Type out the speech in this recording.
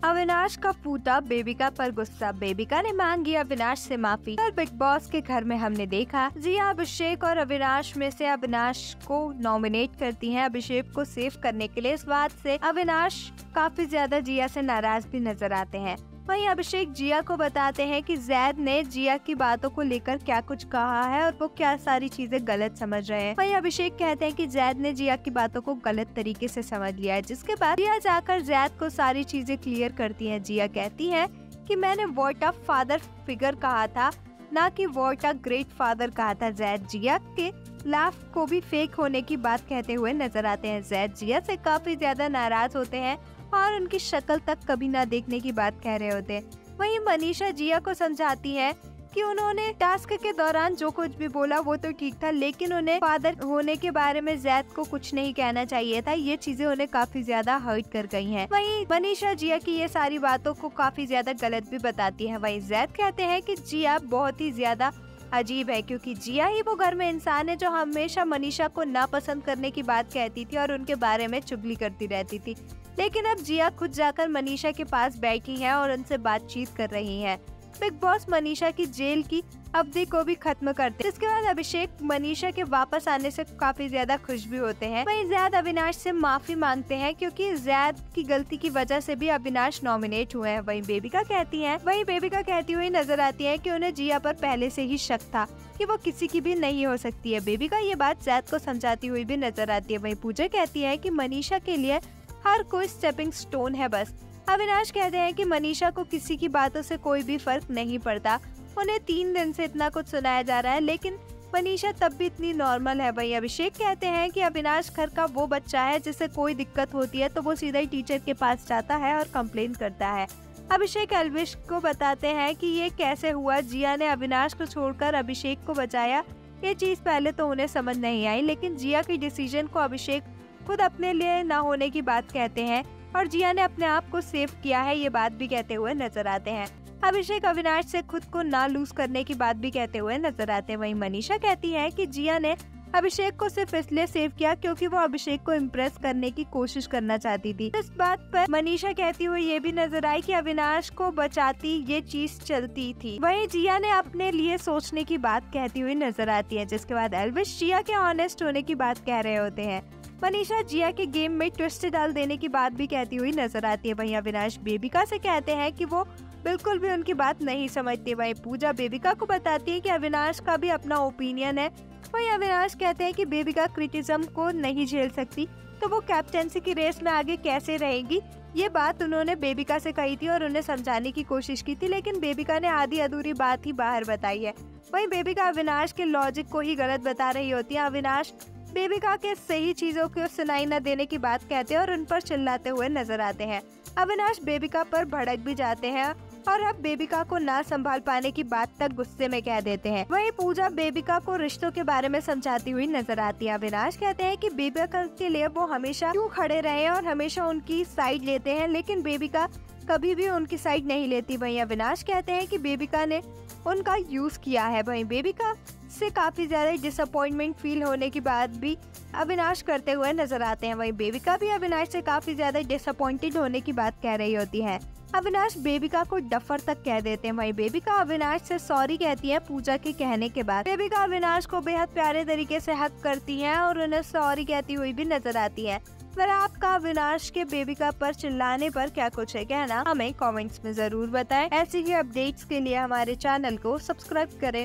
अविनाश का फूटा बेबिका पर गुस्सा, बेबिका ने मांगी अविनाश से माफी। और बिग बॉस के घर में हमने देखा जिया अभिषेक और अविनाश में से अविनाश को नॉमिनेट करती हैं अभिषेक को सेव करने के लिए। इस बात से अविनाश काफी ज्यादा जिया से नाराज भी नजर आते हैं। वहीं अभिषेक जिया को बताते हैं कि जैद ने जिया की बातों को लेकर क्या कुछ कहा है और वो क्या सारी चीजें गलत समझ रहे हैं। वहीं अभिषेक कहते हैं कि जैद ने जिया की बातों को गलत तरीके से समझ लिया है, जिसके बाद जिया जाकर जैद को सारी चीजें क्लियर करती है। जिया कहती है कि मैंने व्हाट अ फादर फिगर कहा था, ना कि व्हाट अ ग्रेट फादर कहा था। जैद जिया के लाफ को भी फेक होने की बात कहते हुए नजर आते हैं। जैद जिया से काफी ज्यादा नाराज होते हैं और उनकी शक्ल तक कभी ना देखने की बात कह रहे होते हैं। वहीं मनीषा जिया को समझाती है कि उन्होंने टास्क के दौरान जो कुछ भी बोला वो तो ठीक था, लेकिन उन्हें फादर होने के बारे में जैद को कुछ नहीं कहना चाहिए था। ये चीजें उन्हें काफी ज्यादा हर्ट कर गई हैं। वहीं मनीषा जिया की ये सारी बातों को काफी ज्यादा गलत भी बताती है। वहीं जैद कहते हैं कि जिया बहुत ही ज्यादा अजीब है, क्योंकि जिया ही वो घर में इंसान है जो हमेशा मनीषा को नापसंद करने की बात कहती थी और उनके बारे में चुगली करती रहती थी। लेकिन अब जिया खुद जाकर मनीषा के पास बैठी है और उनसे बातचीत कर रही है। बिग बॉस मनीषा की जेल की अवधि को भी खत्म करते हैं। इसके बाद अभिषेक मनीषा के वापस आने से काफी ज्यादा खुश भी होते हैं। वहीं जैद अविनाश से माफी मांगते हैं क्योंकि जैद की गलती की वजह से भी अविनाश नॉमिनेट हुए हैं। वहीं बेबिका कहती हुई नजर आती है कि उन्हें जिया पर पहले से ही शक था कि वो किसी की भी नहीं हो सकती है। बेबिका ये बात जैद को समझाती हुई भी नजर आती है। वहीं पूजा कहती है कि मनीषा के लिए हर कोई स्टेपिंग स्टोन है बस। अविनाश कहते हैं कि मनीषा को किसी की बातों से कोई भी फर्क नहीं पड़ता। उन्हें 3 दिन से इतना कुछ सुनाया जा रहा है, लेकिन मनीषा तब भी इतनी नॉर्मल है। वहीं अभिषेक कहते हैं कि अविनाश घर का वो बच्चा है जिसे कोई दिक्कत होती है तो वो सीधा ही टीचर के पास जाता है और कंप्लेन करता है। अभिषेक एल्विश को बताते हैं कि ये कैसे हुआ, जिया ने अविनाश को छोड़कर अभिषेक को बचाया। ये चीज पहले तो उन्हें समझ नहीं आई, लेकिन जिया के डिसीजन को अभिषेक खुद अपने लिए न होने की बात कहते हैं और जिया ने अपने आप को सेव किया है, ये बात भी कहते हुए नजर आते हैं। अभिषेक अविनाश से खुद को ना लूज करने की बात भी कहते हुए नजर आते हैं। वहीं मनीषा कहती है कि जिया ने अभिषेक को सिर्फ इसलिए सेव किया क्योंकि वो अभिषेक को इम्प्रेस करने की कोशिश करना चाहती थी। इस बात पर मनीषा कहती हुई ये भी नजर आई कि अविनाश को बचाती ये चीज चलती थी। वहीं जिया ने अपने लिए सोचने की बात कहती हुई नजर आती है, जिसके बाद एल्विश जिया के ऑनेस्ट होने की बात कह रहे होते हैं। मनीषा जिया के गेम में ट्विस्ट डाल देने की बात भी कहती हुई नजर आती है। वहीं अविनाश बेबिका से कहते हैं कि वो बिल्कुल भी उनकी बात नहीं समझते। वहीं पूजा बेबिका को बताती है कि अविनाश का भी अपना ओपिनियन है। वहीं अविनाश कहते हैं कि बेबिका क्रिटिसिज्म को नहीं झेल सकती तो वो कैप्टेंसी की रेस में आगे कैसे रहेगी। ये बात उन्होंने बेबिका से कही थी और उन्हें समझाने की कोशिश की थी, लेकिन बेबिका ने आधी अधूरी बात ही बाहर बताई है। वहीं बेबिका अविनाश के लॉजिक को ही गलत बता रही होती है। अविनाश बेबिका के सही चीजों को सुनाई न देने की बात कहते हैं और उन पर चिल्लाते हुए नजर आते हैं। अविनाश बेबिका पर भड़क भी जाते हैं और अब बेबिका को ना संभाल पाने की बात तक गुस्से में कह देते हैं। वहीं पूजा बेबिका को रिश्तों के बारे में समझाती हुई नजर आती है। अविनाश कहते हैं कि बेबिका के लिए वो हमेशा क्यों खड़े रहे और हमेशा उनकी साइड लेते हैं, लेकिन बेबिका कभी भी उनकी साइड नहीं लेती। वहीं अविनाश कहते हैं कि बेबिका ने उनका यूज किया है। वहीं बेबिका से काफी ज्यादा डिसअपॉइंटमेंट फील होने की बात भी अविनाश करते हुए नजर आते हैं। वहीं बेबिका भी अविनाश से काफी ज्यादा डिसअपॉइंटेड होने की बात कह रही होती है। अविनाश बेबिका को डफर तक कह देते हैं। वहीं बेबिका अविनाश से सॉरी कहती है पूजा के कहने के बाद। बेबिका अविनाश को बेहद प्यारे तरीके से हक करती है और उन्हें सॉरी कहती हुई भी नजर आती है। पर आपका अविनाश के बेबिका पर चिल्लाने पर क्या कुछ है कहना, हमें कमेंट्स में जरूर बताएं। ऐसी ही अपडेट्स के लिए हमारे चैनल को सब्सक्राइब करें।